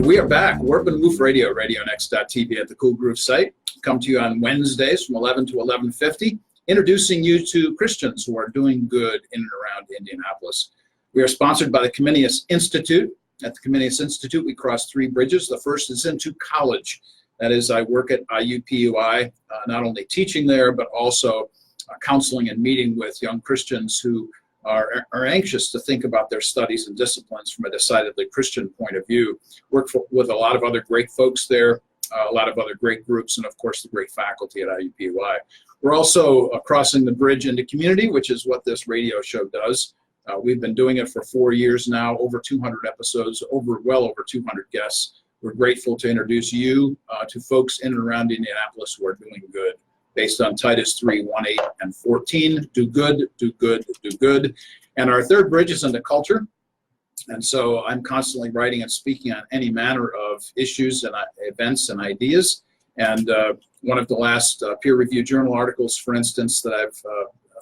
We are back. Urban Woof Radio, RadioNext.tv at the Cool Groove site. Come to you on Wednesdays from 11 to 11:50, introducing you to Christians who are doing good in and around Indianapolis. We are sponsored by the Comenius Institute. At the Comenius Institute, we cross three bridges. The first is into college. That is, I work at IUPUI, not only teaching there, but also counseling and meeting with young Christians who are anxious to think about their studies and disciplines from a decidedly Christian point of view. Work with a lot of other great folks there, a lot of other great groups, and of course the great faculty at IUPUI. We're also crossing the bridge into community, which is what this radio show does. We've been doing it for 4 years now, over 200 episodes, well over 200 guests. We're grateful to introduce you to folks in and around Indianapolis who are doing good, based on Titus 3:1-8 and 14. Do good, do good, do good. And our third bridge is into culture. And so I'm constantly writing and speaking on any manner of issues and events and ideas. And one of the last peer-reviewed journal articles, for instance, that I've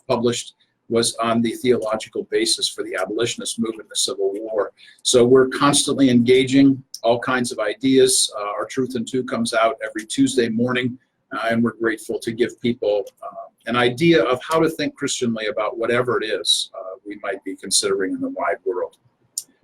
published was on the theological basis for the abolitionist movement, the Civil War. So we're constantly engaging all kinds of ideas. Our Truth in Two comes out every Tuesday morning, and we're grateful to give people an idea of how to think Christianly about whatever it is we might be considering in the wide world.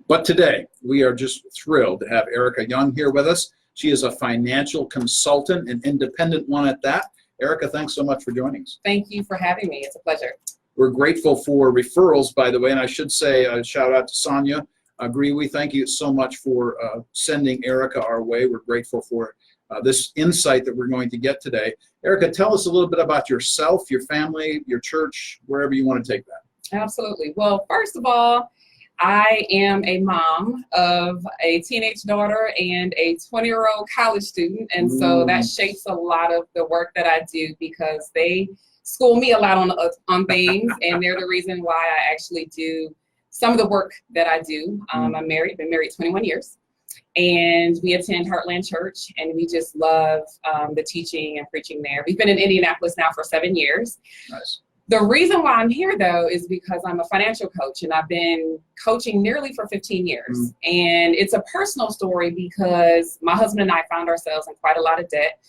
But today, we are just thrilled to have Erica Young here with us. She is a financial consultant, an independent one at that. Erica, thanks so much for joining us. Thank you for having me. It's a pleasure. We're grateful for referrals, by the way, and I should say a shout out to Sonia Grewe. Thank you so much for sending Erica our way. We're grateful for this insight that we're going to get today. Erica, tell us a little bit about yourself, your family, your church, wherever you want to take that. Absolutely. Well, first of all, I am a mom of a teenage daughter and a 20-year-old college student, and so that shapes a lot of the work that I do because they school me a lot on things, and they're the reason why I actually do some of the work that I do. I'm married, been married 21 years, and we attend Heartland Church, and we just love the teaching and preaching there. We've been in Indianapolis now for 7 years. Nice. The reason why I'm here, though, is because I'm a financial coach, and I've been coaching nearly for 15 years. And it's a personal story because my husband and I found ourselves in quite a lot of debt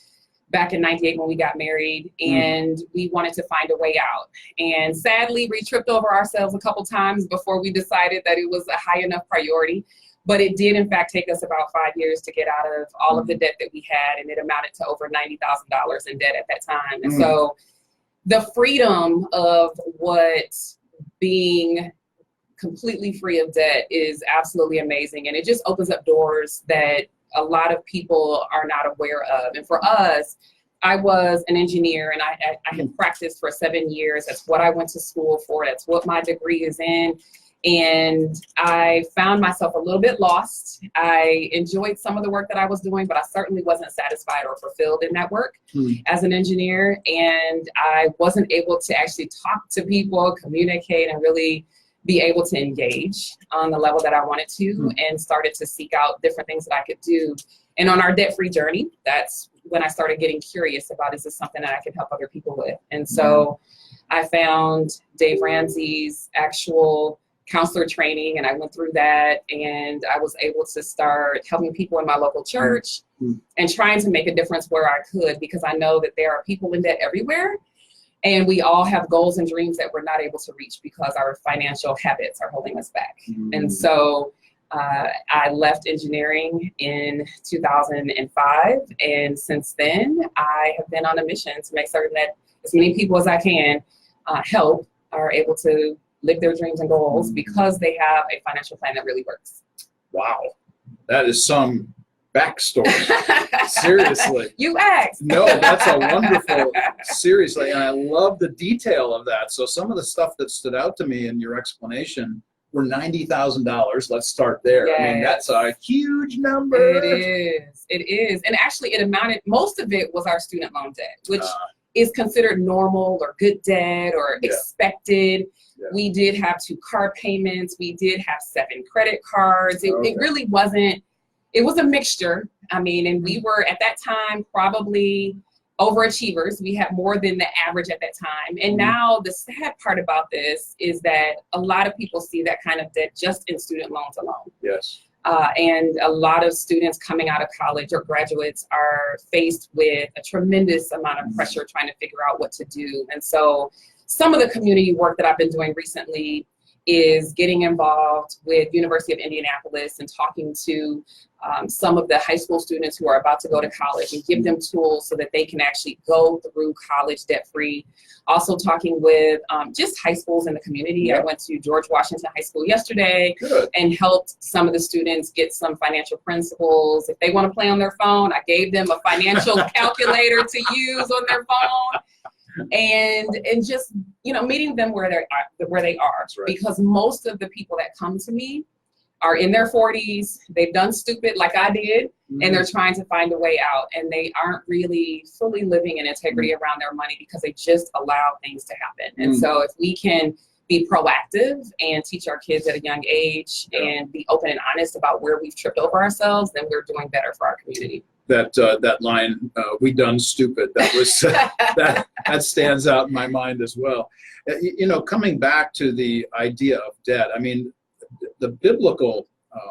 back in '98 when we got married, and we wanted to find a way out. And sadly, we tripped over ourselves a couple times before we decided that it was a high enough priority. But it did, in fact, take us about 5 years to get out of all of the debt that we had, and it amounted to over $90,000 in debt at that time. And so the freedom of what being completely free of debt is absolutely amazing. And it just opens up doors that a lot of people are not aware of. And for us, I was an engineer, and I had practiced for 7 years. That's what I went to school for. That's what my degree is in. And I found myself a little bit lost. I enjoyed some of the work that I was doing, but I certainly wasn't satisfied or fulfilled in that work as an engineer. And I wasn't able to actually talk to people, communicate, and really be able to engage on the level that I wanted to, and started to seek out different things that I could do. And on our debt-free journey, that's when I started getting curious about, is this something that I could help other people with? And so I found Dave Ramsey's actual counselor training, and I went through that, and I was able to start helping people in my local church and trying to make a difference where I could, because I know that there are people in debt everywhere, and we all have goals and dreams that we're not able to reach because our financial habits are holding us back. And so I left engineering in 2005, and since then I have been on a mission to make certain that as many people as I can help are able to live their dreams and goals because they have a financial plan that really works. Wow, that is some backstory. Seriously. You asked. No, that's a wonderful, seriously, and I love the detail of that. So some of the stuff that stood out to me in your explanation were $90,000. Let's start there. Yes. I mean, that's a huge number. It is. It is. And actually it amounted, most of it was our student loan debt, which is considered normal or good debt or expected. Yeah. We did have 2 car payments. We did have 7 credit cards. It really wasn't, it was a mixture. I mean, and we were at that time probably overachievers. We had more than the average at that time. And now the sad part about this is that a lot of people see that kind of debt just in student loans alone. Yes. And a lot of students coming out of college or graduates are faced with a tremendous amount of pressure trying to figure out what to do. And so some of the community work that I've been doing recently is getting involved with University of Indianapolis and talking to some of the high school students who are about to go to college and give them tools so that they can actually go through college debt-free. Also talking with just high schools in the community. Yep. I went to George Washington High School yesterday. Good. And helped some of the students get some financial principles. If they want to play on their phone, I gave them a financial calculator to use on their phone. And just, you know, meeting them where they are. That's right. Because most of the people that come to me are in their 40s, they've done stupid like I did, and they're trying to find a way out, and they aren't really fully living in integrity around their money because they just allow things to happen. And so if we can be proactive and teach our kids at a young age and be open and honest about where we've tripped over ourselves, then we're doing better for our community. That line, we done stupid, that was that stands out in my mind as well. You know, coming back to the idea of debt, I mean, the biblical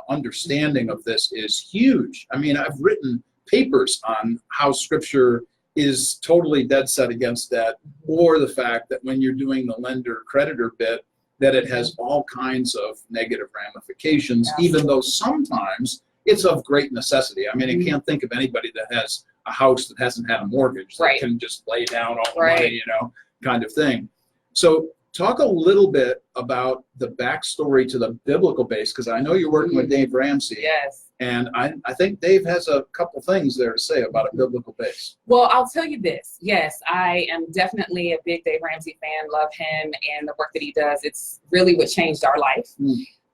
understanding of this is huge. I mean, I've written papers on how Scripture is totally dead set against debt, or the fact that when you're doing the lender-creditor bit, that it has all kinds of negative ramifications, even though sometimes it's of great necessity. I mean, I can't think of anybody that has a house that hasn't had a mortgage that can just lay down all the money, you know, kind of thing. So talk a little bit about the backstory to the biblical base, because I know you're working with Dave Ramsey. Yes. And I think Dave has a couple things there to say about a biblical base. Well, I'll tell you this. Yes, I am definitely a big Dave Ramsey fan, love him and the work that he does. It's really what changed our life.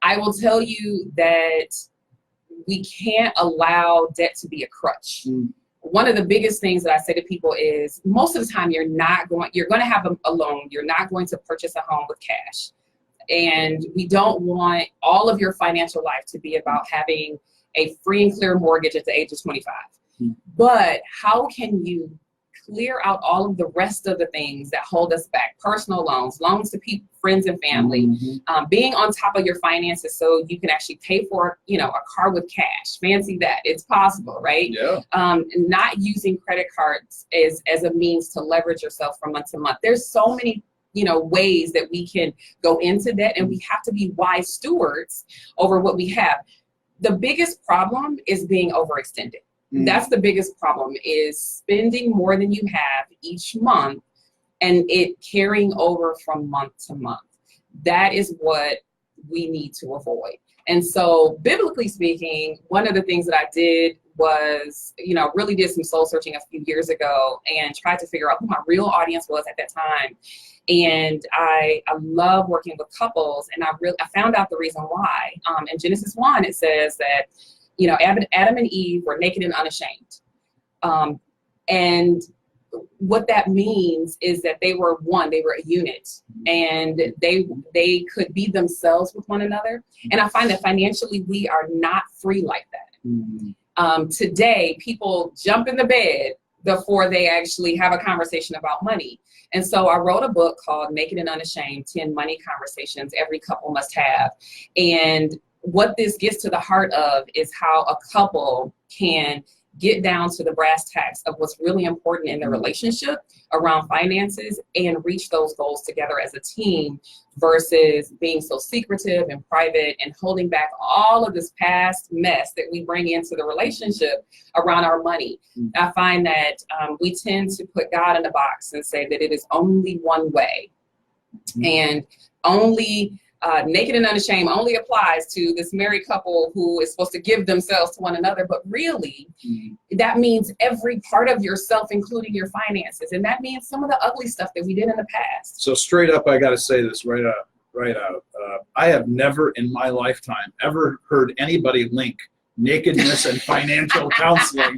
I will tell you that we can't allow debt to be a crutch. One of the biggest things that I say to people is most of the time you're going to have a loan. You're not going to purchase a home with cash. And we don't want all of your financial life to be about having a free and clear mortgage at the age of 25. But how can you clear out all of the rest of the things that hold us back? Personal loans, loans to people, friends and family, being on top of your finances so you can actually pay for, you know, a car with cash. Fancy that. It's possible, right? Yeah. Not using credit cards as a means to leverage yourself from month to month. There's so many, you know, ways that we can go into debt, and we have to be wise stewards over what we have. The biggest problem is being overextended. That's the biggest problem, is spending more than you have each month and it carrying over from month to month. That is what we need to avoid. And so biblically speaking, one of the things that I did was, you know, really did some soul searching a few years ago and tried to figure out who my real audience was at that time. And I love working with couples, and I found out the reason why. In Genesis 1, it says that, you know, Adam and Eve were naked and unashamed. And what that means is that they were one, they were a unit, and they could be themselves with one another. And I find that financially, we are not free like that. Today, people jump in the bed before they actually have a conversation about money. And so I wrote a book called Naked and Unashamed, 10 Money Conversations Every Couple Must Have. And what this gets to the heart of is how a couple can get down to the brass tacks of what's really important in their relationship around finances and reach those goals together as a team, versus being so secretive and private and holding back all of this past mess that we bring into the relationship around our money. I find that we tend to put God in a box and say that it is only one way, and only naked and unashamed only applies to this married couple who is supposed to give themselves to one another. But really, that means every part of yourself, including your finances. And that means some of the ugly stuff that we did in the past. So straight up, I got to say this right out. I have never in my lifetime ever heard anybody link nakedness and financial counseling.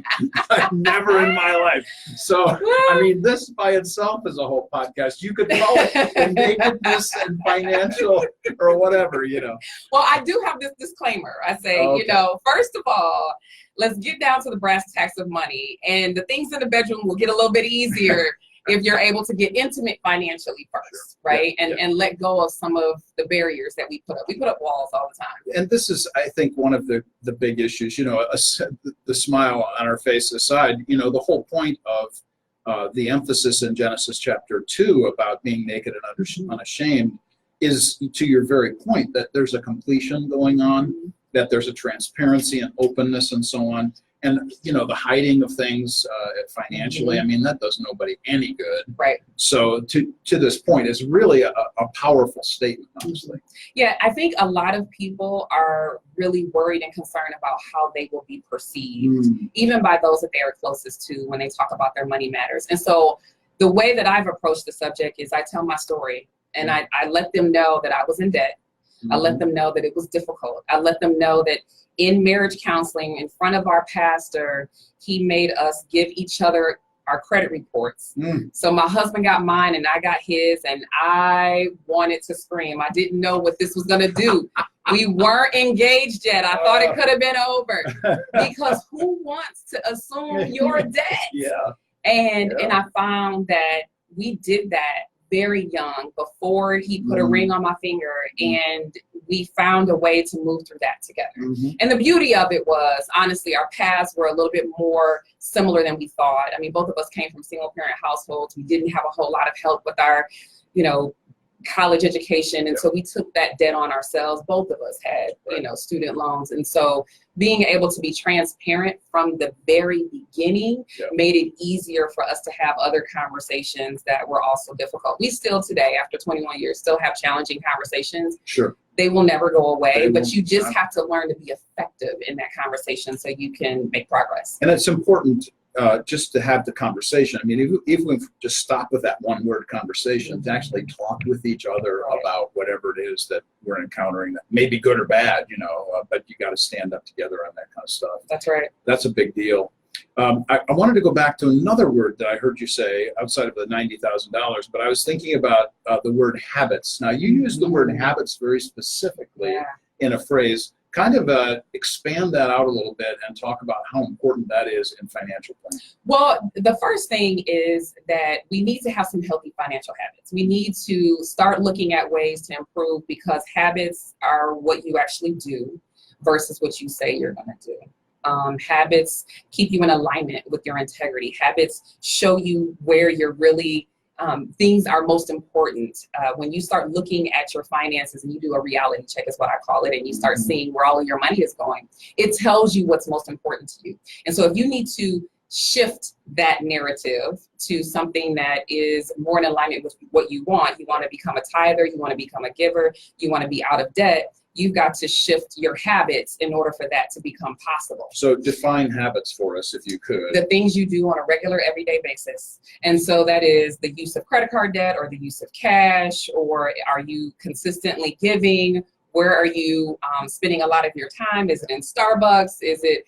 I've never in my life. So, I mean, this by itself is a whole podcast. You could call it the nakedness and financial or whatever, you know. Well, I do have this disclaimer. I say, you know, first of all, let's get down to the brass tacks of money, and the things in the bedroom will get a little bit easier if you're able to get intimate financially first, right? And let go of some of the barriers that we put up. We put up walls all the time. And this is, I think, one of the big issues, the smile on our face aside, the whole point of the emphasis in Genesis chapter 2 about being naked and unashamed is, to your very point, that there's a completion going on, that there's a transparency and openness and so on. And, the hiding of things financially, I mean, that does nobody any good. Right. So to this point, it's really a powerful statement, honestly. Yeah, I think a lot of people are really worried and concerned about how they will be perceived, even by those that they are closest to when they talk about their money matters. And so the way that I've approached the subject is I tell my story, and I let them know that I was in debt. I let them know that it was difficult. I let them know that in marriage counseling, in front of our pastor, he made us give each other our credit reports. So my husband got mine and I got his, and I wanted to scream. I didn't know what this was going to do. We weren't engaged yet. I thought it could have been over, because who wants to assume your debt? And I found that we did that very young, before he put a ring on my finger, and we found a way to move through that together. And the beauty of it was, honestly, our paths were a little bit more similar than we thought. I mean, both of us came from single parent households. We didn't have a whole lot of help with our, college education. And so we took that debt on ourselves. Both of us had, student loans. And so being able to be transparent from the very beginning made it easier for us to have other conversations that were also difficult. We still today, after 21 years, still have challenging conversations. Sure. They will never go away, but you just have to learn to be effective in that conversation so you can make progress. And it's important just to have the conversation. I mean, if we just stop with that one word conversation, to actually talk with each other about whatever it is that we're encountering, that may be good or bad, but you got to stand up together on that kind of stuff. That's right. That's a big deal. I wanted to go back to another word that I heard you say outside of the $90,000, but I was thinking about the word habits. Now, you use the word habits very specifically in a phrase. Kind of expand that out a little bit and talk about how important that is in financial planning. Well, the first thing is that we need to have some healthy financial habits. We need to start looking at ways to improve, because habits are what you actually do versus what you say you're going to do. Habits keep you in alignment with your integrity. Habits show you where you're really things are most important. When you start looking at your finances and you do a reality check, is what I call it, and you start seeing where all of your money is going, it tells you what's most important to you. And so if you need to shift that narrative to something that is more in alignment with what you want to become a tither, you want to become a giver, you want to be out of debt, you've got to shift your habits in order for that to become possible. So define habits for us, if you could. The things you do on a regular, everyday basis. And so that is the use of credit card debt, or the use of cash, or are you consistently giving? Where are you spending a lot of your time? Is it in Starbucks? Is it,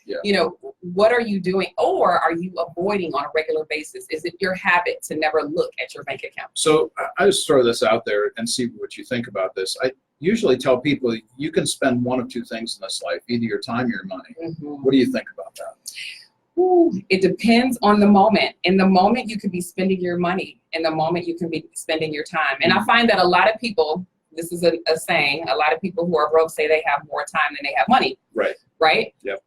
what are you doing? Or are you avoiding on a regular basis? Is it your habit to never look at your bank account? So I just throw this out there and see what you think about this. I usually tell people you can spend one of two things in this life, either your time or your money. What do you think about that? Ooh, it depends on the moment. In the moment, you could be spending your money. In the moment, you can be spending your time. And I find that a lot of people, this is a saying, a lot of people who are broke say they have more time than they have money. Right. Right? Yep.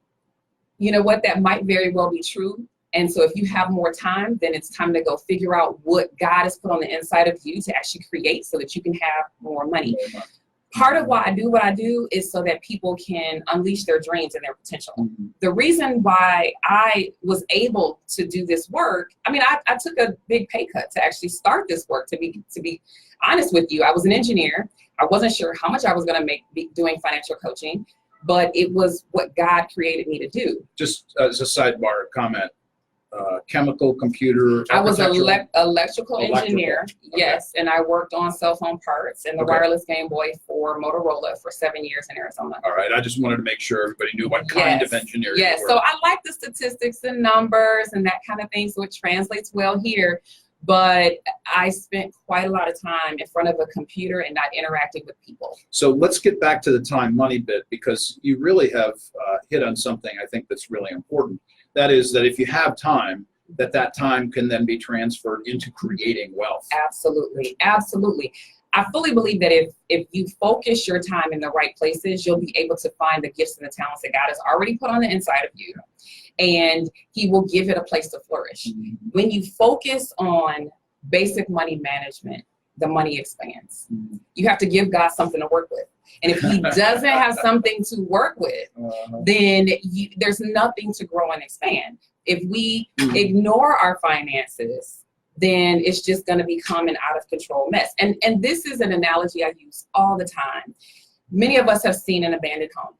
You know what? That might very well be true. And so if you have more time, then it's time to go figure out what God has put on the inside of you to actually create so that you can have more money. Part of why I do what I do is so that people can unleash their dreams and their potential. The reason why I was able to do this work, I mean, I took a big pay cut to actually start this work, to be honest with you. I was an engineer. I wasn't sure how much I was going to make doing financial coaching, but it was what God created me to do. Just as a sidebar comment, chemical, computer, I was an electrical engineer, yes, and I worked on cell phone parts and the wireless Game Boy for Motorola for 7 years in Arizona. All right, I just wanted to make sure everybody knew what kind of engineer you were. So I like the statistics and numbers and that kind of thing, so it translates well here. But I spent quite a lot of time in front of a computer and not interacting with people. So let's get back to the time money bit, because you really have hit on something I think that's really important. That is that if you have time, that time can then be transferred into creating wealth. Absolutely. Absolutely. I fully believe that if you focus your time in the right places, you'll be able to find the gifts and the talents that God has already put on the inside of you, and he will give it a place to flourish. Mm-hmm. When you focus on basic money management, the money expands. Mm-hmm. You have to give God something to work with. And if he doesn't have something to work with, then there's nothing to grow and expand. If we ignore our finances, then it's just going to become an out of control mess. And this is an analogy I use all the time. Many of us have seen an abandoned home.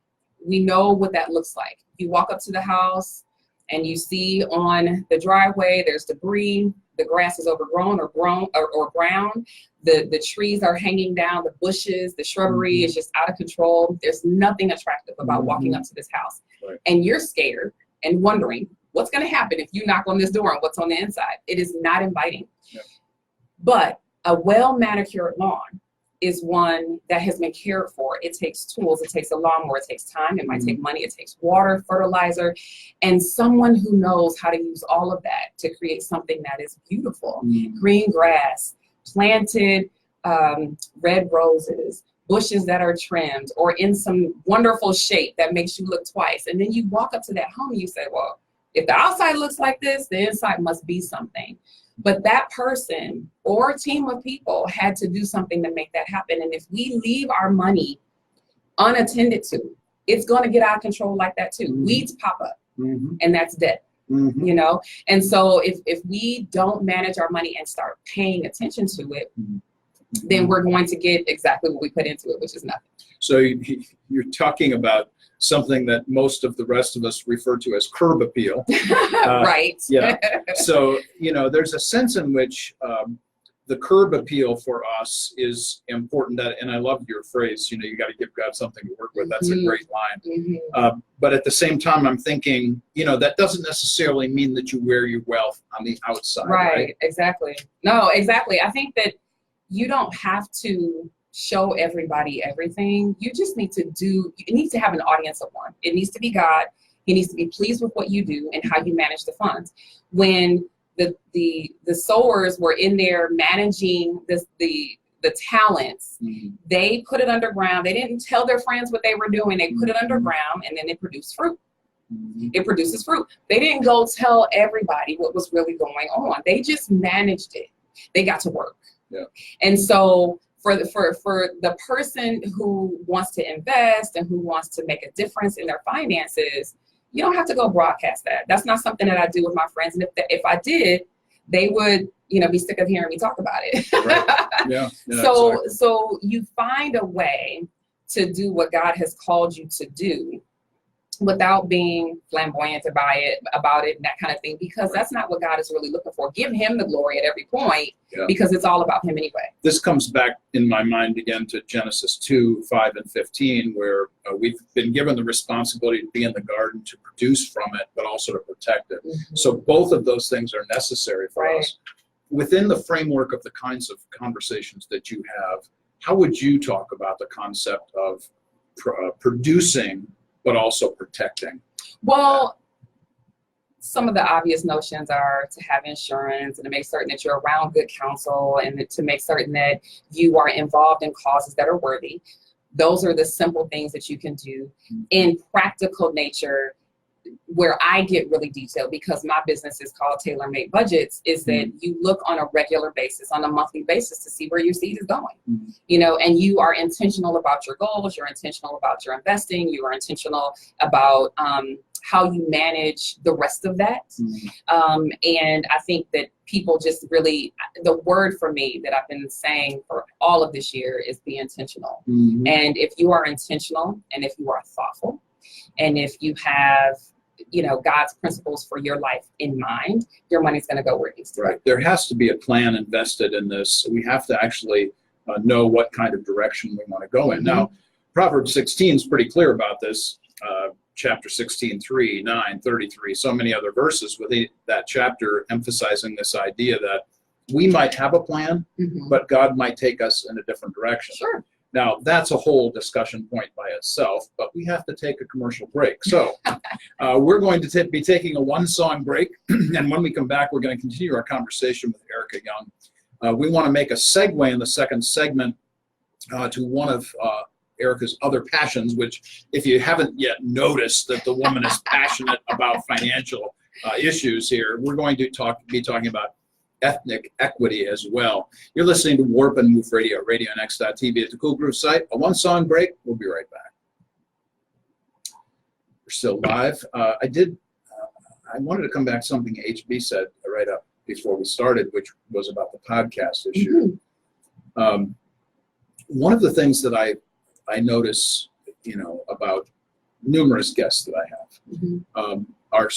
We know what that looks like. You walk up to the house and you see on the driveway, there's debris, the grass is overgrown or brown, the trees are hanging down, the bushes, the shrubbery is just out of control. There's nothing attractive about walking up to this house. Right. And you're scared and wondering, what's going to happen if you knock on this door and what's on the inside? It is not inviting. Yep. But a well-manicured lawn is one that has been cared for. It takes tools, it takes a lawnmower, it takes time, it might take money, it takes water, fertilizer, and someone who knows how to use all of that to create something that is beautiful. Green grass, planted red roses, bushes that are trimmed or in some wonderful shape that makes you look twice. And then you walk up to that home and you say, well, if the outside looks like this, the inside must be something. But that person or team of people had to do something to make that happen. And if we leave our money unattended to, it's going to get out of control like that too. Weeds pop up, and that's dead. You know? And so if we don't manage our money and start paying attention to it, then we're going to get exactly what we put into it, which is nothing. So you're talking about something that most of the rest of us refer to as curb appeal. Right. Yeah. So, there's a sense in which the curb appeal for us is important. And I love your phrase, you got to give God something to work with. That's a great line. But at the same time, I'm thinking, that doesn't necessarily mean that you wear your wealth on the outside. Right. Exactly. No, exactly. I think that you don't have to show everybody everything. You just need to have an audience of one. It needs to be God. He needs to be pleased with what you do and how you manage the funds. When the sowers were in there managing the talents, they put it underground. They didn't tell their friends what they were doing. They put it underground, and then it produced fruit. It produces fruit. They didn't go tell everybody what was really going on. They just managed it. They got to work. Yeah. And so for the person who wants to invest and who wants to make a difference in their finances, you don't have to go broadcast that. That's not something that I do with my friends. And if I did, they would, be sick of hearing me talk about it. Right. Yeah. So you find a way to do what God has called you to do without being flamboyant about it and that kind of thing, because that's not what God is really looking for. Give him the glory at every point, because it's all about him anyway. This comes back in my mind again to Genesis 2, 5, and 15, where we've been given the responsibility to be in the garden, to produce from it, but also to protect it. So both of those things are necessary for us. Within the framework of the kinds of conversations that you have, how would you talk about the concept of producing but also protecting? Well, some of the obvious notions are to have insurance and to make certain that you're around good counsel and to make certain that you are involved in causes that are worthy. Those are the simple things that you can do. In practical nature, where I get really detailed, because my business is called Tailor Made Budgets, is that you look on a regular basis, on a monthly basis, to see where your seed is going, and you are intentional about your goals, you're intentional about your investing, you are intentional about how you manage the rest of that. And I think that people just really, the word for me that I've been saying for all of this year is be intentional. And if you are intentional, and if you are thoughtful, and if you have God's principles for your life in mind, your money's going to go where it needs to go. Right. There has to be a plan invested in this. We have to actually know what kind of direction we want to go in. Now, Proverbs 16 is pretty clear about this. Chapter 16, 3, 9, 33, so many other verses within that chapter emphasizing this idea that we might have a plan, but God might take us in a different direction. Sure. Now, that's a whole discussion point by itself, but we have to take a commercial break. So We're going to be taking a one-song break, and when we come back, we're going to continue our conversation with Erica Young. We want to make a segue in the second segment to one of Erica's other passions, which, if you haven't yet noticed that the woman is passionate about financial issues here, we're going to be talking about ethnic equity as well. You're listening to Warp and Woof Radio, RadioNext.tv at the Cool Groove site. A one-song break. We'll be right back. We're still live. I wanted to come back to something HB said right up before we started, which was about the podcast issue. Mm-hmm. One of the things that I notice, about numerous guests that I have, mm-hmm. Are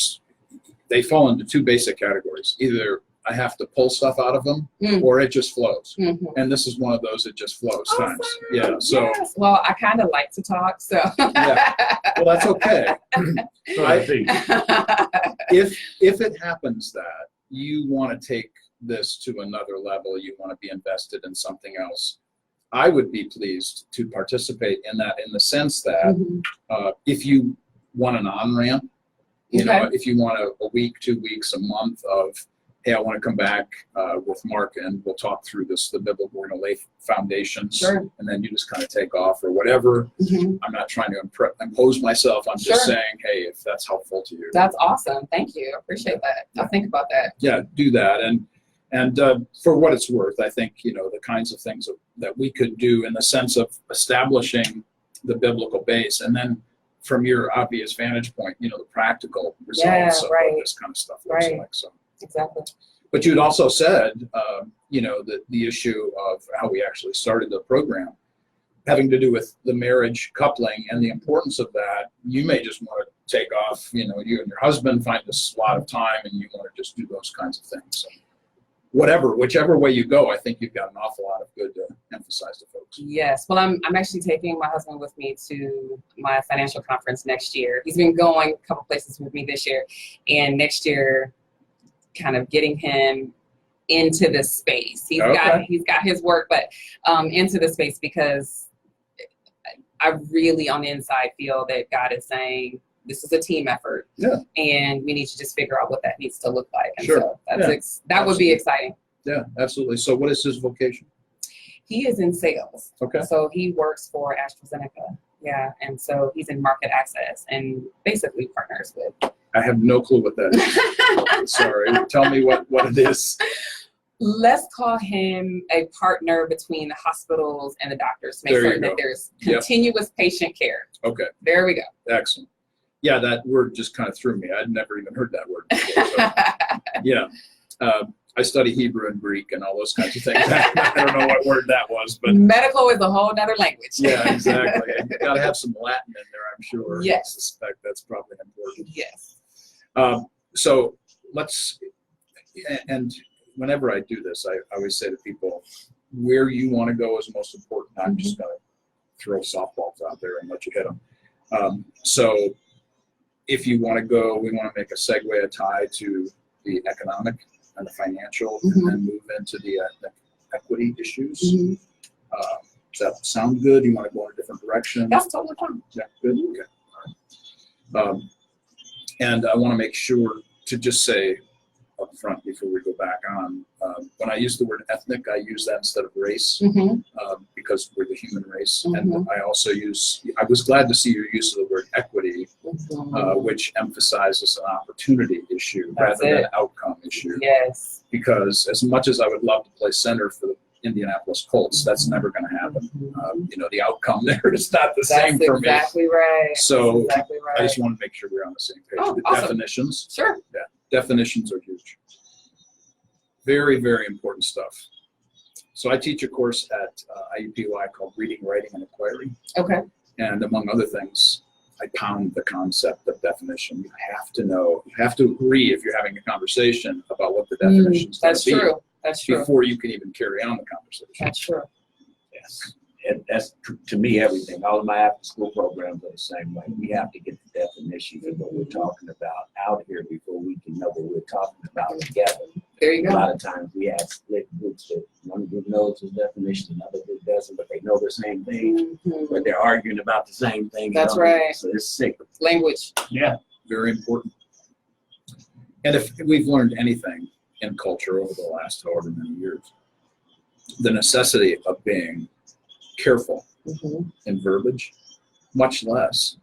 they fall into two basic categories. Either I have to pull stuff out of them, or it just flows. Mm-hmm. And this is one of those that just flows times. Yeah. So. Yes. Well, I kind of like to talk, so. Yeah. Well, that's okay. If it happens that you want to take this to another level, you want to be invested in something else, I would be pleased to participate in that, in the sense that mm-hmm. If you want an on-ramp, if you want a week, 2 weeks, a month of, hey, I want to come back with Mark and we'll talk through the biblical, we're going to lay foundations, sure. and then you just kind of take off or whatever. Mm-hmm. I'm not trying to impose myself. I'm just saying, hey, if that's helpful to you. That's awesome. Thank you. I appreciate that. I'll think about that. Yeah, do that. And for what it's worth, I think, the kinds of things that we could do in the sense of establishing the biblical base, and then from your obvious vantage point, the practical results of what this kind of stuff looks like. So. Exactly. But you'd also said, the issue of how we actually started the program, having to do with the marriage coupling and the importance of that. You may just want to take off, you and your husband find a slot of time and you want to just do those kinds of things. So whichever way you go, I think you've got an awful lot of good to emphasize to folks. Yes. Well, I'm actually taking my husband with me to my financial conference next year. He's been going a couple places with me this year, and next year, kind of getting him into this space. He's got his work, but into the space, because I really on the inside feel that God is saying this is a team effort, and we need to just figure out what that needs to look like. And so that would be exciting. Yeah, absolutely. So what is his vocation? He is in sales. Okay. So he works for AstraZeneca. Yeah, and so he's in market access and basically partners with. I have no clue what that is. Sorry. Tell me what it is. Let's call him a partner between the hospitals and the doctors to make certain that there's continuous patient care. Okay. There we go. Excellent. Yeah, that word just kind of threw me. I'd never even heard that word before. So, yeah. I study Hebrew and Greek and all those kinds of things. I don't know what word that was, but medical is a whole other language. Yeah, exactly. You got to have some Latin in there, I'm sure. Yes. I suspect that's probably important. Yes. So and whenever I do this, I always say to people, where you want to go is most important. I'm just going to throw softballs out there and let you hit them. So if you want to go, we want to make a segue, a tie to the economic and the financial, and then move into the equity issues. Does that sound good? You want to go in a different direction? That's totally fine. Yeah, good. Okay. All right. And I want to make sure to just say up front before we go back on, when I use the word ethnic, I use that instead of race, because we're the human race. And I also I was glad to see your use of the word equity, which emphasizes an opportunity issue rather than an outcome issue. Yes. Because as much as I would love to play center for the Indianapolis Colts, that's never going to happen. The outcome there is not the same for me. That's exactly right. So I just want to make sure we're on the same page. Oh, the awesome. Definitions. Sure. Yeah. Definitions are huge. Very, very important stuff. So I teach a course at IUPUI called Reading, Writing, and Acquiring. Okay. And among other things, I pound the concept of definition. You have to know, you have to agree if you're having a conversation about what the definition is going to be. That's true. That's true. Before you can even carry on the conversation. That's true. Yes. And that's, to me, everything. All of my after-school programs are the same way. We have to get the definitions of what we're talking about out here before we can know what we're talking about together. There you go. A lot of times we have split groups that one group knows the definition, another group doesn't, but they know the same thing, but they're arguing about the same thing. That's right. So it's sick. Language. Yeah. very important. And if we've learned anything in culture over the last however many years, the necessity of being careful in verbiage, much less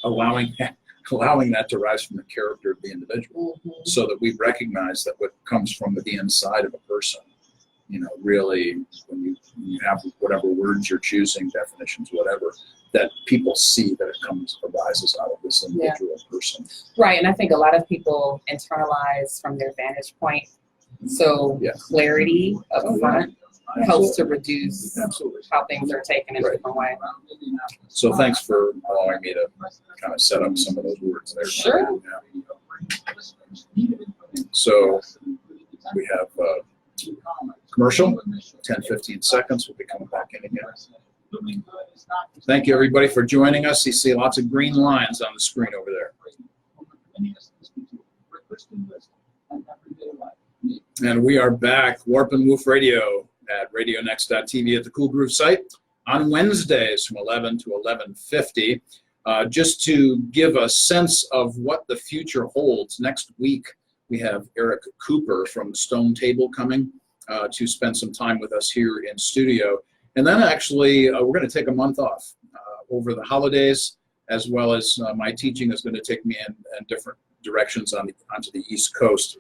allowing that to rise from the character of the individual, so that we recognize that what comes from the inside of a person, really, when you have whatever words you're choosing, definitions, whatever, that people see that it arises out of this individual person. Right, and I think a lot of people internalize from their vantage point. So clarity up front helps to reduce how things are taken in a different way. So thanks for allowing me to kind of set up some of those words there. Sure. Yeah. So we have commercial, 10, 15 seconds. We'll be coming back in again. Thank you, everybody, for joining us. You see lots of green lines on the screen over there. And we are back, Warp and Woof Radio at radionext.tv at the Cool Groove site on Wednesdays from 11 to 11:50. Just to give a sense of what the future holds, next week we have Eric Cooper from Stone Table coming to spend some time with us here in studio. And then actually we're going to take a month off over the holidays, as well as my teaching is going to take me in different directions onto the East Coast.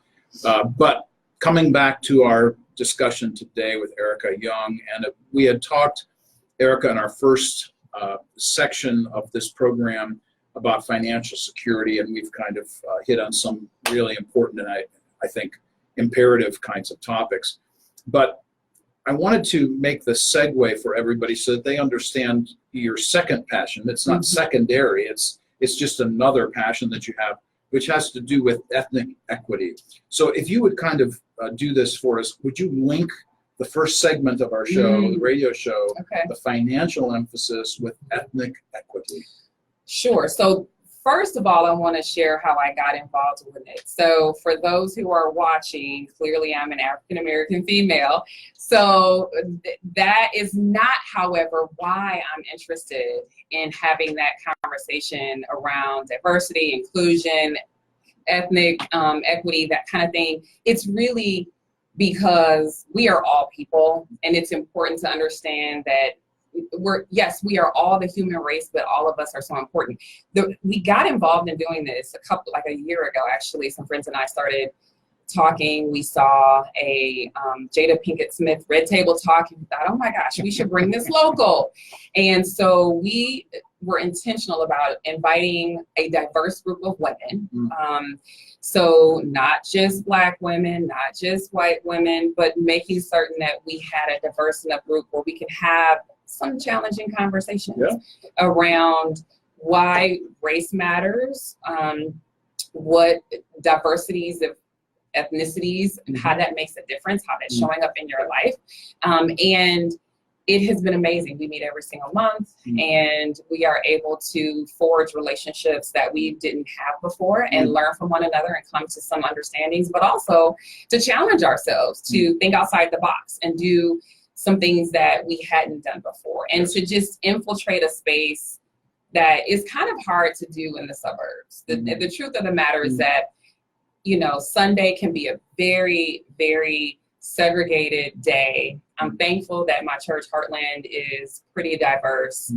But coming back to our discussion today with Erica Young, and we had talked, Erica, in our first section of this program about financial security, and we've kind of hit on some really important and I think imperative kinds of topics. But I wanted to make the segue for everybody so that they understand your second passion. It's not secondary, it's just another passion that you have, which has to do with ethnic equity. So if you would kind of do this for us, would you link the first segment of our show, the radio show, the financial emphasis with ethnic equity? Sure. So first of all, I want to share how I got involved with it. So for those who are watching, clearly I'm an African-American female. So that is not, however, why I'm interested in having that conversation around diversity, inclusion, ethnic equity, that kind of thing. It's really because we are all people, and it's important to understand that we are all the human race, but all of us are so important. We got involved in doing this a year ago, actually. Some friends and I started talking. We saw a Jada Pinkett Smith Red Table Talk, and we thought, oh my gosh, we should bring this local. And so we were intentional about inviting a diverse group of women. So not just Black women, not just white women, but making certain that we had a diverse enough group where we could have some challenging conversations around why race matters, what diversities of ethnicities and how that makes a difference, how that's showing up in your life. And it has been amazing. We meet every single month, and we are able to forge relationships that we didn't have before and learn from one another and come to some understandings, but also to challenge ourselves to think outside the box and do some things that we hadn't done before, and to just infiltrate a space that is kind of hard to do in the suburbs. The truth of the matter is that, Sunday can be a very, very segregated day. I'm thankful that my church, Heartland, is pretty diverse.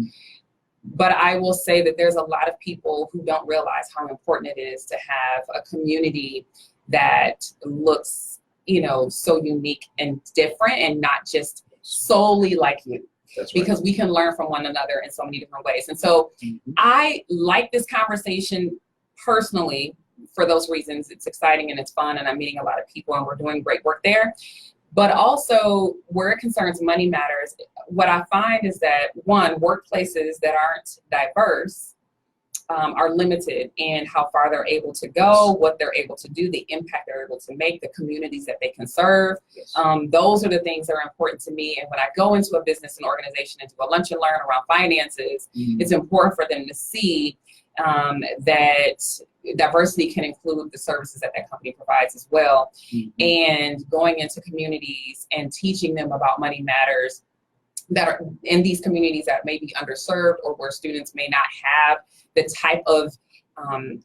But I will say that there's a lot of people who don't realize how important it is to have a community that looks, so unique and different, and not just solely like you. That's right. Because we can learn from one another in so many different ways. And so I like this conversation personally for those reasons. It's exciting and it's fun, and I'm meeting a lot of people, and we're doing great work there. But also, where it concerns money matters, what I find is that, one, workplaces that aren't diverse are limited in how far they're able to go, what they're able to do, the impact they're able to make, the communities that they can serve. Those are the things that are important to me. And when I go into a business and organization and do a lunch and learn around finances, it's important for them to see that diversity can include the services that company provides as well. And going into communities and teaching them about money matters that are in these communities that may be underserved, or where students may not have the type of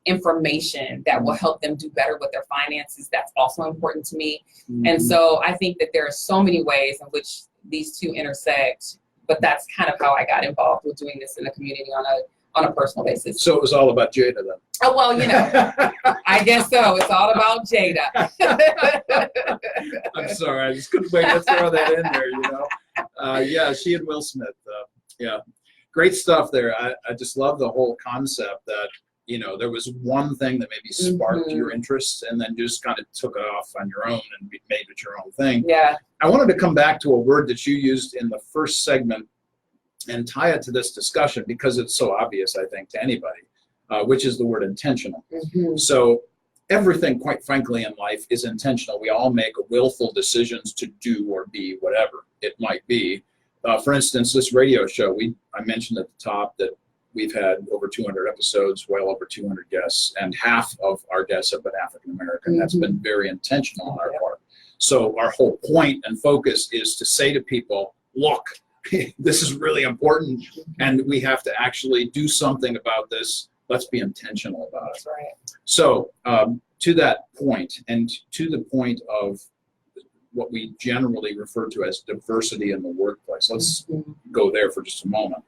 information that will help them do better with their finances. That's also important to me. Mm-hmm. And so I think that there are so many ways in which these two intersect, but that's kind of how I got involved with doing this in the community on a personal basis. So it was all about Jada then. Oh, well, you know, I guess so. It's all about Jada. I'm sorry, I just couldn't wait to throw that in there, you know. Yeah, she and Will Smith. Yeah, great stuff there. I just love the whole concept that, you know, there was one thing that maybe sparked your interest, and then just kind of took it off on your own and made it your own thing. Yeah. I wanted to come back to a word that you used in the first segment and tie it to this discussion, because it's so obvious, I think, to anybody, which is the word intentional. Mm-hmm. So everything, quite frankly, in life is intentional. We all make willful decisions to do or be whatever it might be. For instance, this radio show, I mentioned at the top that we've had over 200 episodes, well over 200 guests, and half of our guests have been African American. That's been very intentional on our part. So our whole point and focus is to say to people, look, this is really important, and we have to actually do something about this. Let's be intentional about it. That's right. So to that point, and to the point of what we generally refer to as diversity in the workplace, let's go there for just a moment.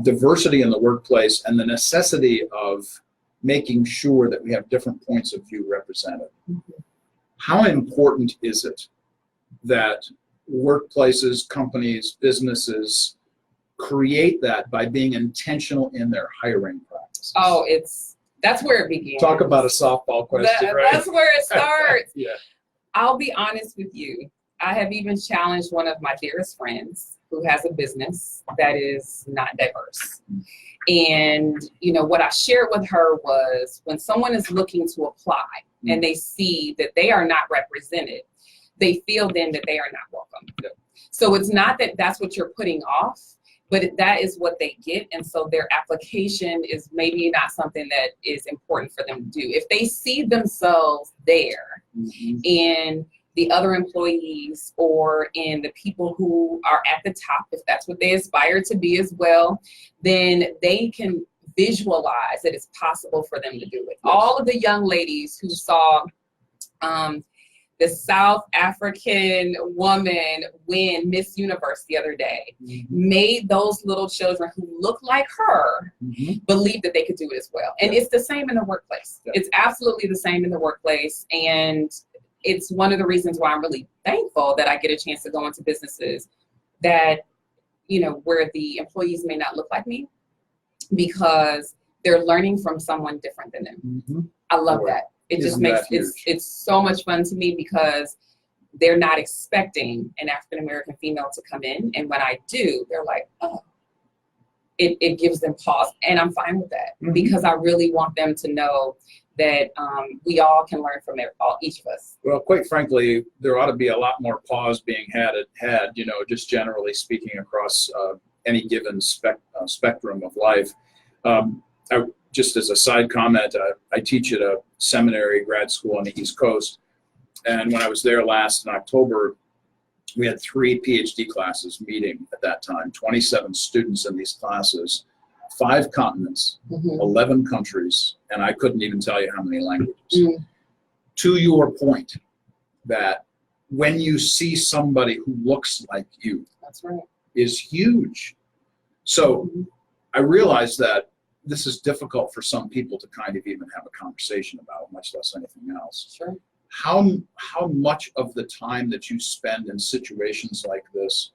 Diversity in the workplace and the necessity of making sure that we have different points of view represented. How important is it that workplaces, companies, businesses create that by being intentional in their hiring practices? Oh, that's where it begins. Talk about a softball question, right? That's where it starts. Yeah. I'll be honest with you. I have even challenged one of my dearest friends who has a business that is not diverse. And, you know, what I shared with her was, when someone is looking to apply and they see that they are not represented, they feel then that they are not welcome. So it's not that that's what you're putting off, but that is what they get. And so their application is maybe not something that is important for them to do. If they see themselves there in the other employees or in the people who are at the top, if that's what they aspire to be as well, then they can visualize that it's possible for them to do it. All of the young ladies who saw the South African woman win Miss Universe the other day made those little children who look like her believe that they could do it as well. And it's the same in the workplace. It's absolutely the same in the workplace. And it's one of the reasons why I'm really thankful that I get a chance to go into businesses that, you know, where the employees may not look like me, because they're learning from someone different than them. I love that. It just makes it's so much fun to me, because they're not expecting an African American female to come in, and when I do, they're like, oh, it gives them pause, and I'm fine with that, because I really want them to know that we all can learn from each of us. Well, quite frankly, there ought to be a lot more pause being had, you know, just generally speaking across any given spectrum of life. Just as a side comment, I teach at a seminary grad school on the East Coast. And when I was there last in October, we had 3 PhD classes meeting at that time, 27 students in these classes, 5 continents, 11 countries, and I couldn't even tell you how many languages. To your point, that when you see somebody who looks like you, that's right, is huge. So I realized that this is difficult for some people to kind of even have a conversation about, much less anything else. Sure. How much of the time that you spend in situations like this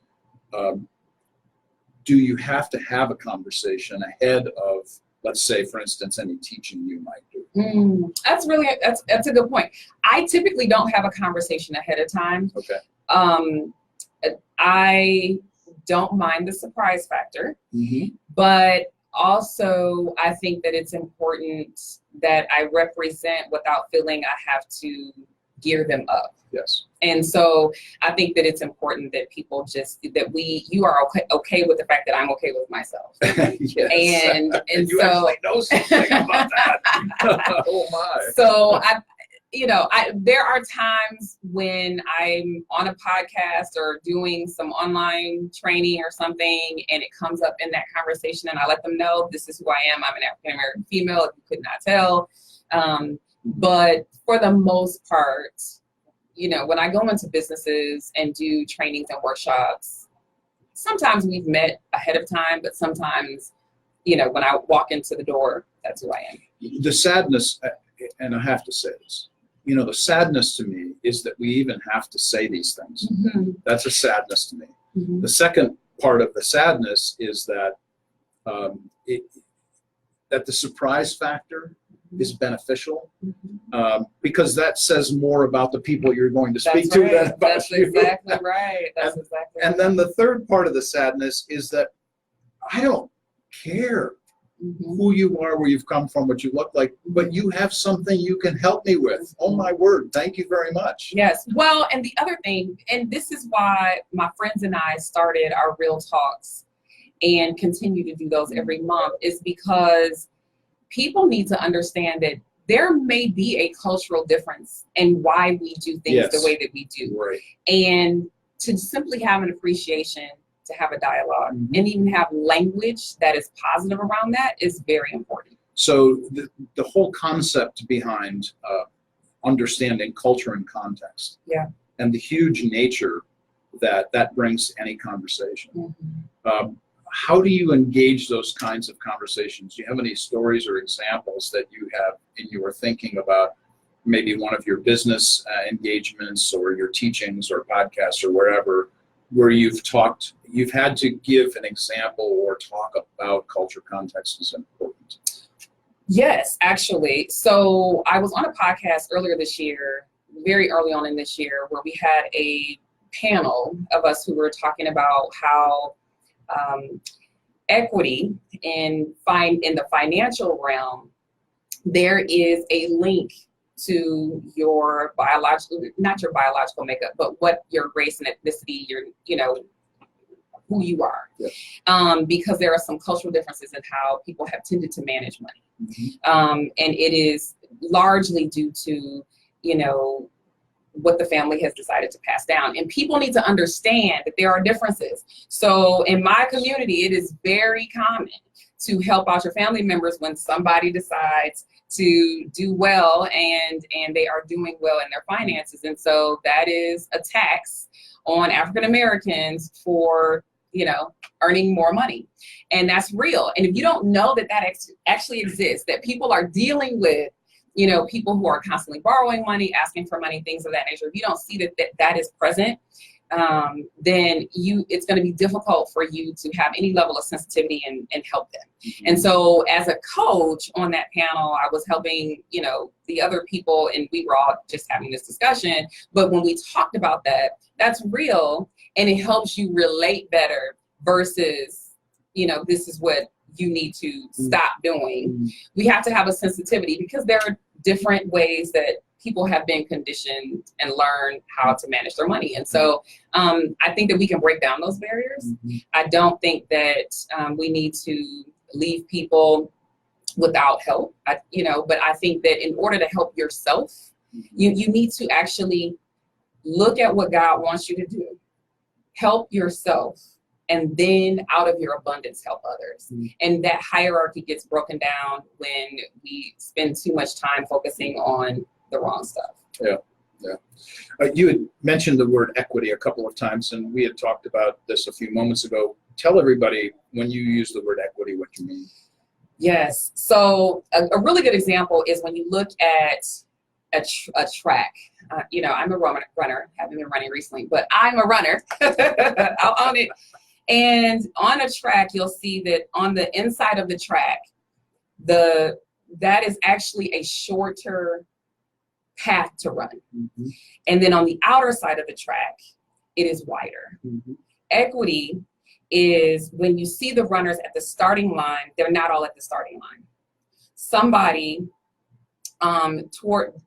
do you have to have a conversation ahead of, let's say, for instance, any teaching you might do? That's a good point. I typically don't have a conversation ahead of time. Okay. I don't mind the surprise factor, but also, I think that it's important that I represent without feeling I have to gear them up. Yes. And so I think that it's important that people you are okay with the fact that I'm okay with myself. Yes. And you so actually know something about that. Oh my. So there are times when I'm on a podcast or doing some online training or something, and it comes up in that conversation, and I let them know this is who I am. I'm an African American female, if you could not tell. But for the most part, when I go into businesses and do trainings and workshops, sometimes we've met ahead of time, but sometimes, when I walk into the door, that's who I am. The sadness, and I have to say this, the sadness to me is that we even have to say these things. Mm-hmm. That's a sadness to me. Mm-hmm. The second part of the sadness is that that the surprise factor is beneficial, because that says more about the people you're going to speak to than about That's you. exactly right. That's exactly right. And then the third part of the sadness is that I don't care who you are, where you've come from, what you look like, but you have something you can help me with. Oh my word, thank you very much. Yes. Well, and the other thing, and this is why my friends and I started our Real Talks and continue to do those every month, is because people need to understand that there may be a cultural difference in why we do things the way that we do. Right. And to simply have an appreciation, to have a dialogue, and even have language that is positive around that is very important. So the whole concept behind understanding culture and context, and the huge nature that brings to any conversation. How do you engage those kinds of conversations? Do you have any stories or examples that you have in your thinking about maybe one of your business engagements or your teachings or podcasts or wherever, where you've had to give an example or talk about culture context is important? Yes, actually. So I was on a podcast earlier this year, very early on in this year, where we had a panel of us who were talking about how equity in the financial realm, there is a link to your not your biological makeup, but what your race and ethnicity, who you are. Because there are some cultural differences in how people have tended to manage money. And it is largely due to, what the family has decided to pass down. And people need to understand that there are differences. So in my community, it is very common to help out your family members when somebody decides to do well and they are doing well in their finances. And so that is a tax on African Americans for, earning more money. And that's real. And if you don't know that actually exists, that people are dealing with, people who are constantly borrowing money, asking for money, things of that nature, if you don't see that is present, then it's going to be difficult for you to have any level of sensitivity and help them. And so as a coach on that panel, I was helping, the other people, and we were all just having this discussion. But when we talked about that, that's real, and it helps you relate better versus, this is what you need to stop doing. We have to have a sensitivity because there are different ways that people have been conditioned and learn how to manage their money. And so I think that we can break down those barriers. I don't think that we need to leave people without help, but I think that in order to help yourself, you need to actually look at what God wants you to do, help yourself, and then out of your abundance, help others. And that hierarchy gets broken down when we spend too much time focusing on the wrong stuff. You had mentioned the word equity a couple of times, and we had talked about this a few moments ago. Tell everybody, when you use the word equity, what you mean. Yes. So a really good example is when you look at a track. I'm a runner, haven't been running recently, but I'm a runner. I'll own it. And on a track, you'll see that on the inside of the track, that is actually a shorter path to run. And then on the outer side of the track, it is wider. Equity is when you see the runners at the starting line, they're not all at the starting line. Somebody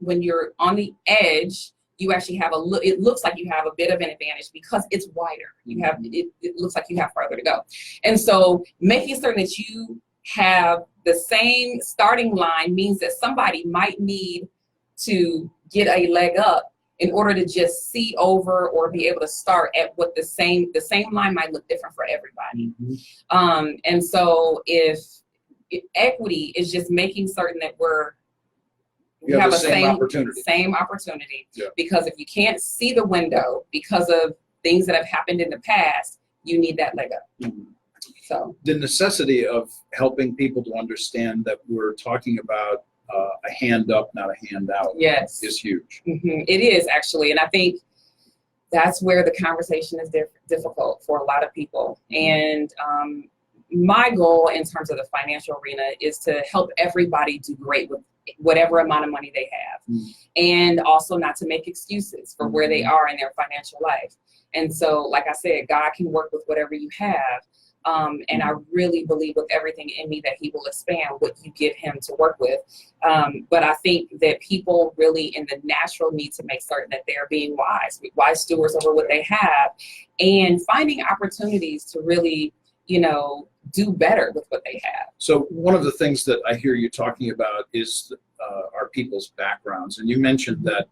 when you're on the edge, you actually have it looks like you have a bit of an advantage because it's wider. It looks like you have further to go. And so making certain that you have the same starting line means that somebody might need to get a leg up in order to just see over or be able to start at what the same line might look different for everybody. And so if equity is just making certain that we have the a same opportunity. Yeah. Because if you can't see the window because of things that have happened in the past, you need that leg up. So the necessity of helping people to understand that we're talking about a hand up, not a hand out, yes, is huge. It is actually, and I think that's where the conversation is difficult for a lot of people. And my goal in terms of the financial arena is to help everybody do great with whatever amount of money they have, and also not to make excuses for where they are in their financial life. And so, like I said, God can work with whatever you have. And I really believe with everything in me that he will expand what you give him to work with. But I think that people really in the natural need to make certain that they're being wise stewards over what they have, and finding opportunities to really, do better with what they have. So one of the things that I hear you talking about is our people's backgrounds. And you mentioned that,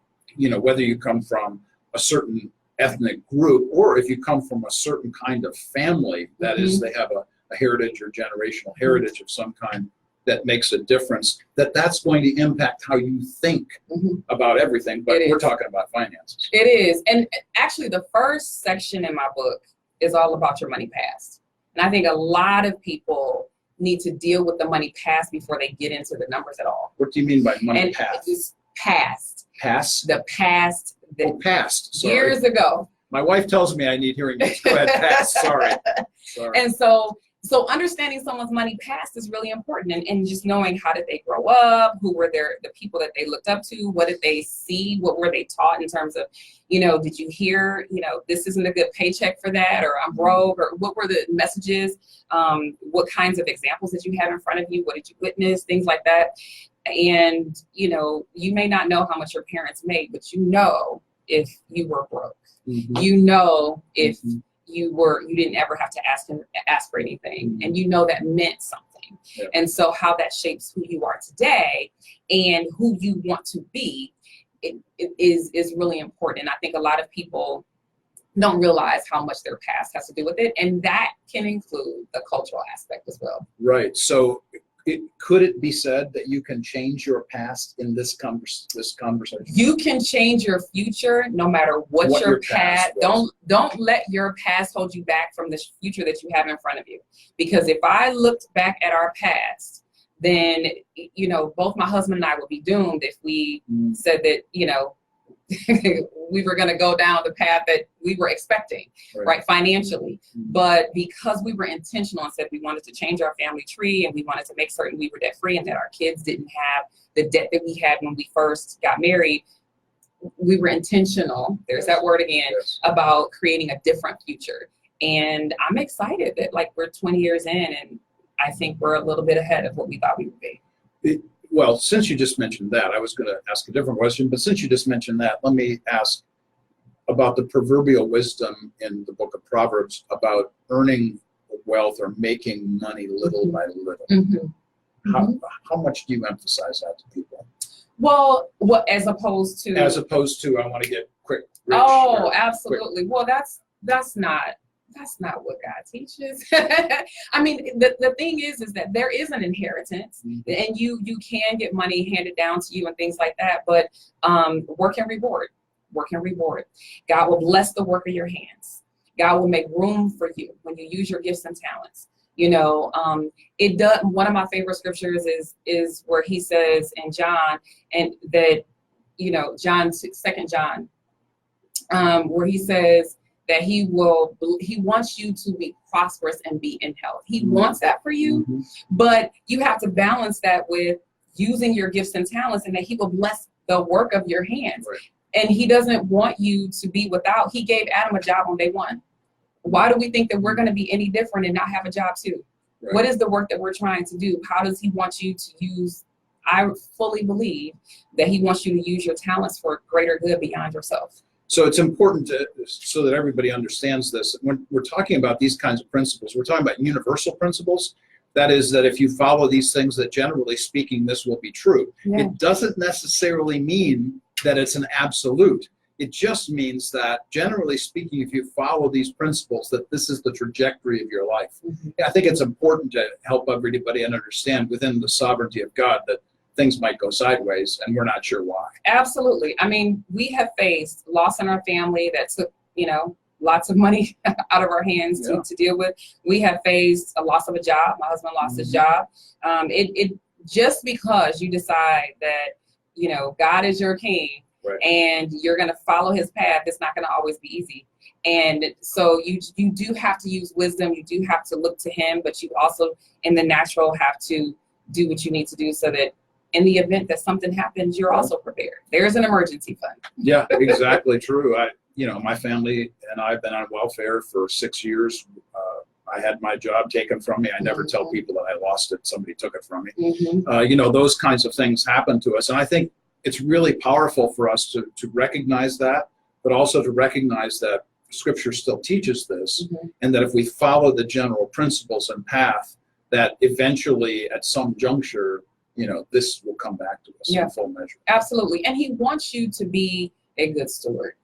whether you come from a certain ethnic group or if you come from a certain kind of family, that is, they have a heritage or generational heritage of some kind that makes a difference, that's going to impact how you think about everything. But we're talking about finances. It is. And actually the first section in my book is all about your money past. And I think a lot of people need to deal with the money past before they get into the numbers at all. What do you mean by money past? It's past. Past? The past. Past. Sorry. Years ago. My wife tells me I need hearing aids. Go ahead, past. Sorry. And so understanding someone's money past is really important, and just knowing how did they grow up, who were the people that they looked up to, what did they see, what were they taught in terms of, did you hear, this isn't a good paycheck for that, or I'm broke, or what were the messages, what kinds of examples did you have in front of you, what did you witness, things like that. And, you may not know how much your parents made, but if you were broke, if you didn't ever have to ask for anything, and that meant something. Yeah. And so how that shapes who you are today and who you want to be, it is really important. And I think a lot of people don't realize how much their past has to do with it, and that can include the cultural aspect as well. Right. So could it be said that you can change your past in this conversation? You can change your future no matter what your past. Don't let your past hold you back from the future that you have in front of you. Because if I looked back at our past, then both my husband and I would be doomed if we said that we were going to go down the path that we were expecting, right, financially. But because we were intentional and said we wanted to change our family tree, and we wanted to make certain we were debt free and that our kids didn't have the debt that we had when we first got married, we were intentional, there's that word again, about creating a different future. And I'm excited that we're 20 years in, and I think we're a little bit ahead of what we thought we would be. Well, since you just mentioned that, I was going to ask a different question, but since you just mentioned that, let me ask about the proverbial wisdom in the book of Proverbs about earning wealth or making money little by little. How much do you emphasize that to people? Well, what as opposed to I want to get quick, rich. Oh, absolutely. Quick. Well, that's not what God teaches. I mean, the thing is that there is an inheritance, and you can get money handed down to you and things like that, but work and reward. God will bless the work of your hands. God will make room for you when you use your gifts and talents. It does. One of my favorite scriptures is where he says in John, and that, John, 2 John, where he says that he wants you to be prosperous and be in health. He wants that for you, but you have to balance that with using your gifts and talents, and that he will bless the work of your hands. Right. And he doesn't want you to be without. He gave Adam a job on day one. Why do we think that we're going to be any different and not have a job too? Right. What is the work that we're trying to do? How does he want you to use? I fully believe that he wants you to use your talents for greater good beyond yourself. So it's important so that everybody understands this. When we're talking about these kinds of principles, we're talking about universal principles. That is, that if you follow these things, that generally speaking, this will be true. Yeah. It doesn't necessarily mean that it's an absolute. It just means that, generally speaking, if you follow these principles, that this is the trajectory of your life. I think it's important to help everybody and understand within the sovereignty of God that things might go sideways and we're not sure why. Absolutely. I mean, we have faced loss in our family that took, lots of money out of our hands to deal with. We have faced a loss of a job. My husband lost his job. It just because you decide that, God is your king, right, and you're going to follow his path, it's not going to always be easy. And so you do have to use wisdom. You do have to look to him, but you also in the natural have to do what you need to do so that in the event that something happens, you're also prepared. There's an emergency fund. Yeah, exactly true. My family and I've been on welfare for 6 years. I had my job taken from me. I never tell people that I lost it. Somebody took it from me. Those kinds of things happen to us. And I think it's really powerful for us to recognize that, but also to recognize that Scripture still teaches this, and that if we follow the general principles and path, that eventually at some juncture, this will come back to us in full measure. Absolutely. And he wants you to be a good steward.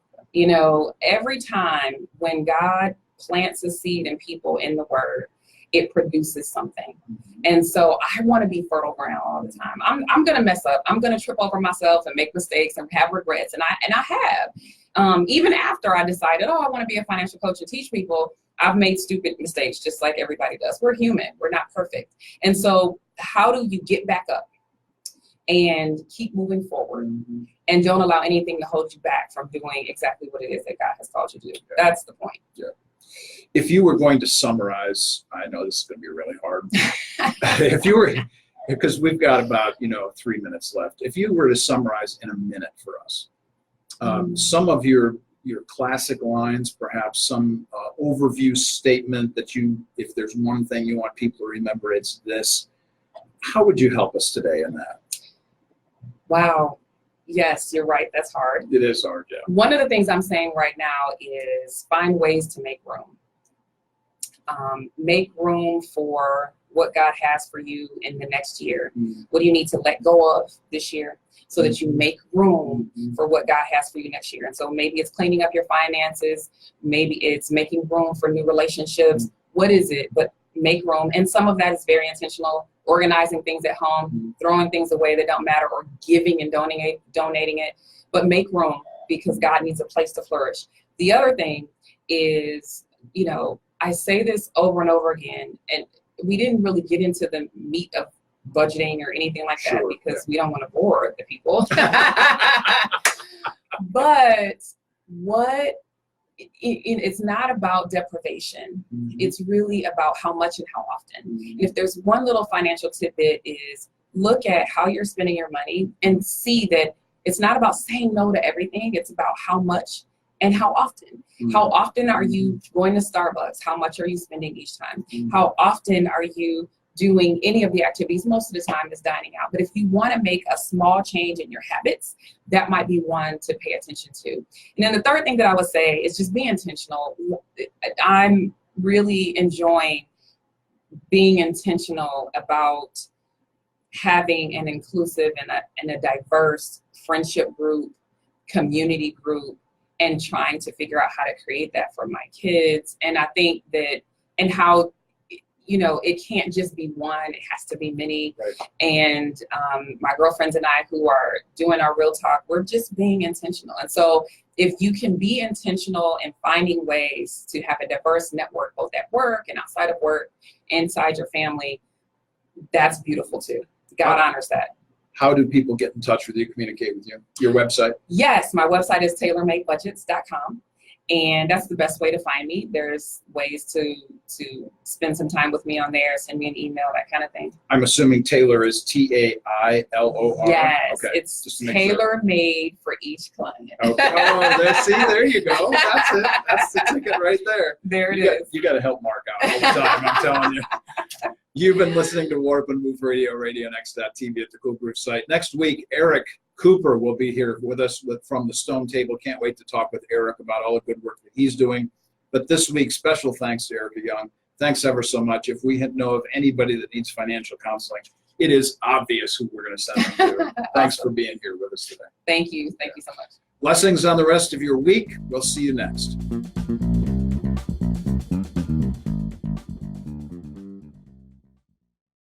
Every time when God plants a seed in people in the word, it produces something. And so I want to be fertile ground all the time. I'm going to mess up. I'm going to trip over myself and make mistakes and have regrets. And I have. Even after I decided, I want to be a financial coach and teach people, I've made stupid mistakes just like everybody does. We're human. We're not perfect. And so how do you get back up and keep moving forward and don't allow anything to hold you back from doing exactly what it is that God has called you to do? That's the point. Yeah. If you were going to summarize, I know this is going to be really hard. Because we've got about 3 minutes left. If you were to summarize in a minute for us, some of your classic lines, perhaps some overview statement that if there's one thing you want people to remember, it's this. How would you help us today in that? Wow. Yes, you're right. That's hard. It is hard, yeah. One of the things I'm saying right now is find ways to make room. Make room for what God has for you in the next year. What do you need to let go of this year so that you make room for what God has for you next year? And so maybe it's cleaning up your finances. Maybe it's making room for new relationships. What is it? But make room. And some of that is very intentional. Organizing things at home, throwing things away that don't matter, or giving and donating it. But make room because God needs a place to flourish. The other thing is, I say this over and over again, and we didn't really get into the meat of budgeting or anything like that because we don't want to bore the people. But it's not about deprivation. It's really about how much and how often. If there's one little financial tidbit is look at how you're spending your money and see that it's not about saying no to everything. It's about how much and how often. How often are you going to Starbucks? How much are you spending each time? How often are you doing any of the activities? Most of the time is dining out. But if you want to make a small change in your habits, that might be one to pay attention to. And then the third thing that I would say is just be intentional. I'm really enjoying being intentional about having an inclusive and a diverse friendship group, community group, and trying to figure out how to create that for my kids. And I think that, and how, it can't just be one, it has to be many. Right. And my girlfriends and I who are doing our Real Talk, we're just being intentional. And so if you can be intentional in finding ways to have a diverse network, both at work and outside of work, inside your family, that's beautiful too. God honors that. How do people get in touch with you, communicate with you? Your website? Yes, my website is tailormadebudgets.com. And that's the best way to find me. There's ways to spend some time with me on there, send me an email, that kind of thing. I'm assuming Taylor is Tailor. Yes, okay. It's tailor-made for each client. Okay. Oh, there you go. That's it. That's the ticket right there. There it is. You got to help Mark out all the time, I'm telling you. You've been listening to Warp and Woof Radio, RadioNext.tv at the Cool Groove site. Next week, Eric Cooper will be here with us from the Stone Table. Can't wait to talk with Eric about all the good work that he's doing. But this week, special thanks to Erica Young. Thanks ever so much. If we know of anybody that needs financial counseling, it is obvious who we're going to send them to. Thanks for being here with us today. Thank you. Thank you so much. Blessings on the rest of your week. We'll see you next.